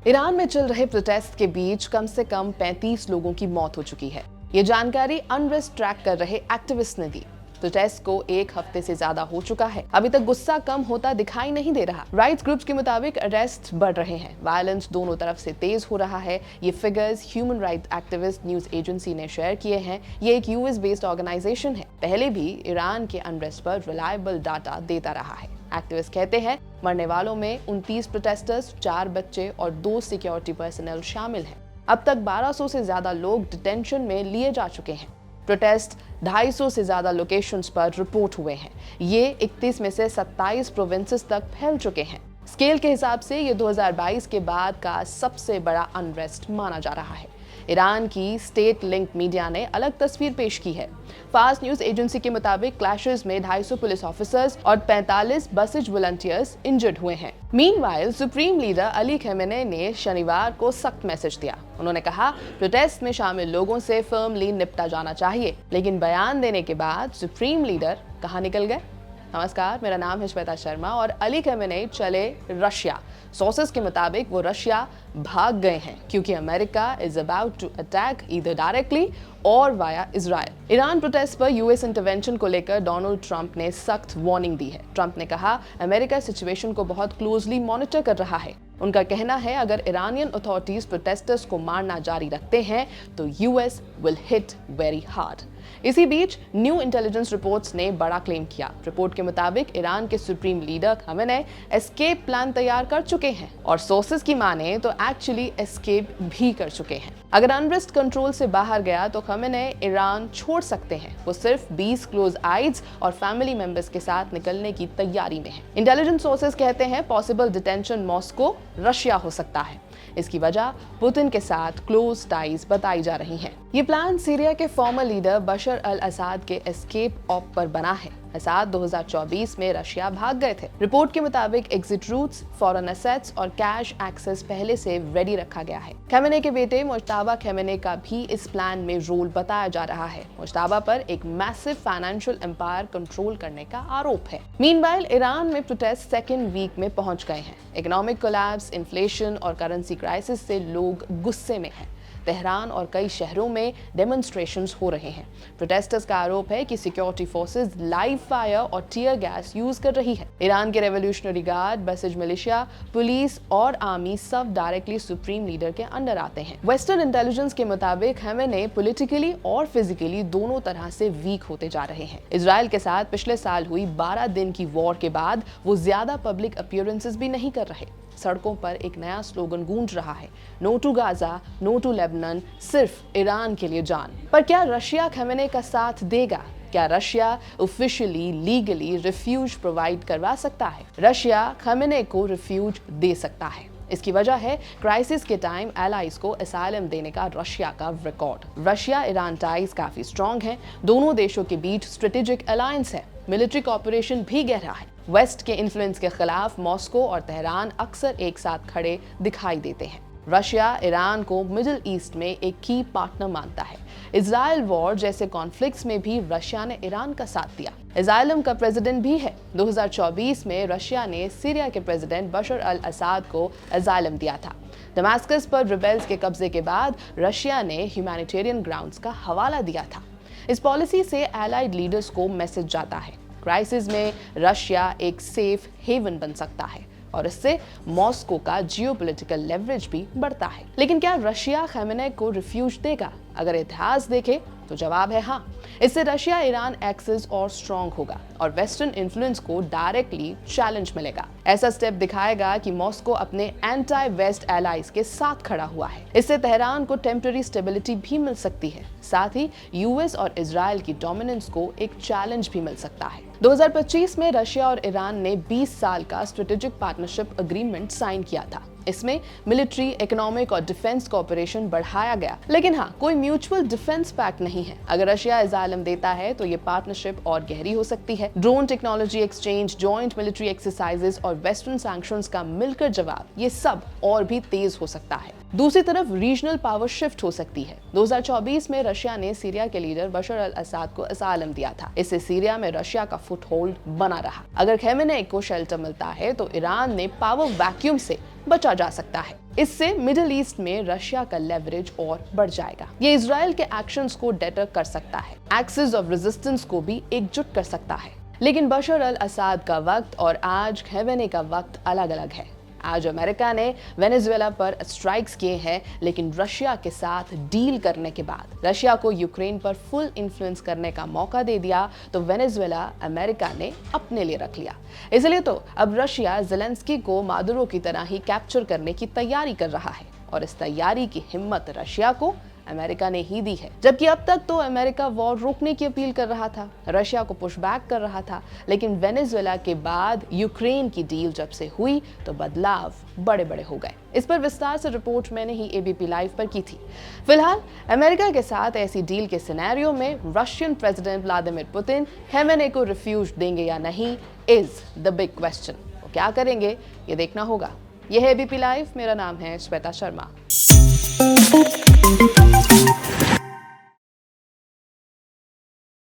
Iran में चल रहे प्रोटेस्ट के बीच कम से कम 35 लोगों की मौत हो चुकी है। ये जानकारी अनरेस्ट ट्रैक कर रहे एक्टिविस्ट ने दी। प्रोटेस्ट को एक हफ्ते से ज्यादा हो चुका है, अभी तक गुस्सा कम होता दिखाई नहीं दे रहा। राइट्स ग्रुप्स के मुताबिक अरेस्ट बढ़ रहे हैं, वायलेंस दोनों तरफ से तेज हो रहा है। ये figures human rights activist news agency ने शेयर किए हैं। ये एक यूएस बेस्ड ऑर्गेनाइजेशन है, पहले भी ईरान के अनरेस्ट पर रिलायबल डाटा देता रहा है। एक्टिविस्ट कहते हैं मरने वालों में 29 प्रोटेस्टर्स, 4 बच्चे और 2 सिक्योरिटी पर्सनल शामिल हैं। अब तक 1200 से ज्यादा लोग डिटेंशन में लिए जा चुके हैं। प्रोटेस्ट 250 से ज्यादा लोकेशंस पर रिपोर्ट हुए हैं। ये 31 में से 27 प्रोविंसेस तक फैल चुके हैं। स्केल के हिसाब से ये 2022 के बाद का सबसे बड़ा अनरेस्ट माना जा रहा है। ईरान की स्टेट लिंक मीडिया ने अलग तस्वीर पेश की है। फास्ट न्यूज एजेंसी के मुताबिक क्लैशेस में 250 पुलिस ऑफिसर्स और 45 बसिज वॉलंटियर्स इंजर्ड हुए हैं। Meanwhile supreme leader Ali Khamenei ने शनिवार को सख्त मैसेज दिया। उन्होंने कहा प्रोटेस्ट में शामिल लोगों से फर्मली निपटा जाना चाहिए, लेकिन बयान देने के बाद सुप्रीम लीडर कहाँ निकल गए? नमस्कार, मेरा नाम है श्वेता शर्मा और अली खमेनी चले रशिया। सोर्सेस के मुताबिक वो रशिया भाग गए हैं क्योंकि America is about to attack either directly और वाया इजराइल। ईरान प्रोटेस्ट पर यूएस इंटरवेंशन को लेकर डोनाल्ड ट्रंप ने सख्त वार्निंग दी है। ट्रंप ने कहा अमेरिका सिचुएशन को बहुत क्लोजली मॉनिटर कर रहा है। उनका कहना है अगर ईरानियन अथॉरिटीज प्रोटेस्टर्स को मारना जारी रखते हैं तो US will hit very hard. इसी बीच न्यू इंटेलिजेंस रिपोर्ट्स ने बड़ा क्लेम किया। रिपोर्ट के मुताबिक ईरान के supreme leader Khamenei escape plan तैयार कर चुके हैं और सोर्सेस की माने तो एक्चुअली एस्केप भी कर चुके हैं। अगर अनरेस्ट कंट्रोल से बाहर गया तो खमेनी ईरान छोड़ सकते हैं। वो सिर्फ 20 क्लोज आइड्स और फैमिली मेंबर्स के साथ निकलने की तैयारी में है। इंटेलिजेंस सोर्सेस कहते हैं पॉसिबल डिटेंशन मॉस्को रशिया हो सकता है। इसकी वजह पुतिन के साथ क्लोज टाइज बताई जा रही हैं। ये प्लान सीरिया के फॉर्मर लीडर बशर अल असाद के एस्केप ऑप पर बना है। असाद 2024 में रशिया भाग गए थे। रिपोर्ट के मुताबिक एग्जिट रूट्स, फॉरेन एसेट्स और कैश एक्सेस पहले से रेडी रखा गया है। खमेनी के बेटे मुज्तबा खमेनी का भी इस प्लान में रोल बताया जा रहा है। मुज्तबा पर एक मैसिव फाइनेंशियल एम्पायर कंट्रोल करने का आरोप है। मीनवाइल ईरान में प्रोटेस्ट सेकेंड वीक में पहुंच गए हैं। इकोनॉमिक कोलैप्स, इन्फ्लेशन और करेंसी क्राइसिस से लोग गुस्से में हैं। तेहरान और कई शहरों में डेमोन्स्ट्रेशंस हो रहे हैं। प्रोटेस्टर्स का आरोप है कि सिक्योरिटी फोर्सेस लाइव फायर और टीयर गैस यूज कर रही है। ईरान के रेवोल्यूशनरी गार्ड, बसिज मिलिशिया, पुलिस और आर्मी सब डायरेक्टली सुप्रीम लीडर के अंडर आते हैं। वेस्टर्न इंटेलिजेंस के मुताबिक खमेनी पॉलिटिकली और फिजिकली दोनों तरह से वीक होते जा रहे हैं। इजराइल के साथ पिछले साल हुई 12 दिन की वॉर के बाद वो ज्यादा पब्लिक अपीयरेंसेस भी नहीं कर रहे। सड़कों पर एक नया स्लोगन गूंज रहा है, no to Gaza, no to Lebanon, सिर्फ ईरान के लिए जान। पर क्या रशिया खमेनी का साथ देगा? क्या Russia officially legally refuge provide करवा सकता है? रशिया खमेनी को रिफ्यूज दे सकता है। इसकी वजह है क्राइसिस के टाइम एलाइज को असाइलम देने का रशिया का रिकॉर्ड। रशिया ईरान टाइज काफी स्ट्रॉन्ग हैं। दोनों देशों के बीच स्ट्रेटेजिक अलायंस है। मिलिट्री कॉपरेशन भी गहरा है। वेस्ट के इन्फ्लुएंस के खिलाफ मॉस्को और तेहरान अक्सर एक साथ खड़े दिखाई देते हैं। रशिया ईरान को मिडिल ईस्ट में एक की पार्टनर मानता है। इजराइल वॉर जैसे कॉन्फ्लिक्ट्स में भी रशिया ने ईरान का साथ दिया। असाइलम का प्रेसिडेंट भी है। 2024 में रशिया ने सीरिया के प्रेसिडेंट बशर अल असाद को असाइलम दिया था। दमास्कस पर रिबेल्स के कब्जे के बाद रशिया ने ह्यूमैनिटेरियन ग्राउंड्स का हवाला दिया था। इस पॉलिसी से एलाइड लीडर्स को मैसेज जाता है, क्राइसिस में रशिया एक सेफ हेवन बन सकता है और इससे मॉस्को का जियोपॉलिटिकल लेवरेज भी बढ़ता है। लेकिन क्या रशिया खमेनी को रिफ्यूज देगा? अगर इतिहास देखें तो जवाब है हाँ। इससे रशिया ईरान एक्सिस और स्ट्रॉन्ग होगा और वेस्टर्न इन्फ्लुएंस को डायरेक्टली चैलेंज मिलेगा। ऐसा स्टेप दिखाएगा कि मॉस्को अपने एंटी वेस्ट एलाइज के साथ खड़ा हुआ है। इससे तेहरान को टेम्पररी स्टेबिलिटी भी मिल सकती है। साथ ही यूएस और इजराइल की डोमिनेंस को एक चैलेंज भी मिल सकता है। 2025 में रशिया और ईरान ने 20 साल का स्ट्रेटेजिक पार्टनरशिप एग्रीमेंट साइन किया था। इसमें मिलिट्री, इकोनॉमिक और डिफेंस कोऑपरेशन बढ़ाया गया। लेकिन हाँ, कोई म्यूचुअल डिफेंस पैक्ट नहीं है। अगर रशिया असाइलम देता है तो ये पार्टनरशिप और गहरी हो सकती है। Drone technology exchange, joint military exercises और वेस्टर्न सैंक्शंस का मिलकर जवाब, ये सब और भी तेज हो सकता है। दूसरी तरफ रीजनल पावर शिफ्ट हो सकती है। 2024 में रशिया ने सीरिया के लीडर बशर अल असाद को असाइलम दिया था। इससे सीरिया में रशिया का फुटहोल्ड बना रहा। अगर खमेनी को शेल्टर मिलता है तो ईरान ने पावर वैक्यूम से बचा जा सकता है। इससे मिडिल ईस्ट में रशिया का लेवरेज और बढ़ जाएगा। ये इजराइल के एक्शंस को डेटर कर सकता है, एक्सिस ऑफ रेजिस्टेंस को भी एकजुट कर सकता है। लेकिन बशर अल असद का वक्त और आज खमेनी का वक्त अलग अलग है। आज अमेरिका ने वेनेजुएला पर स्ट्राइक्स किए हैं, लेकिन रशिया के साथ डील करने के बाद रशिया को यूक्रेन पर फुल इन्फ्लुएंस करने का मौका दे दिया तो वेनेजुएला अमेरिका ने अपने लिए रख लिया। इसलिए तो अब रशिया ज़ेलेंस्की को मादुरो की तरह ही कैप्चर करने की तैयारी कर रहा है और इस तैयारी की हिम्मत रशिया को अमेरिका ने ही दी है। जबकि अब तक तो अमेरिका वॉर रोकने की अपील कर रहा था, रशिया को पुशबैक कर रहा था, लेकिन वेनेजुएला के बाद यूक्रेन की डील जब से हुई तो बदलाव बड़े बड़े हो गए। इस पर विस्तार से रिपोर्ट मैंने ही एबीपी लाइव पर की थी। फिलहाल अमेरिका के साथ ऐसी डील के सिनेरियो में Russian president Vladimir Putin Khamenei को रिफ्यूज देंगे या नहीं इज द बिग क्वेश्चन। वो क्या करेंगे ये देखना होगा। यह है एबीपी लाइव, मेरा नाम है श्वेता शर्मा।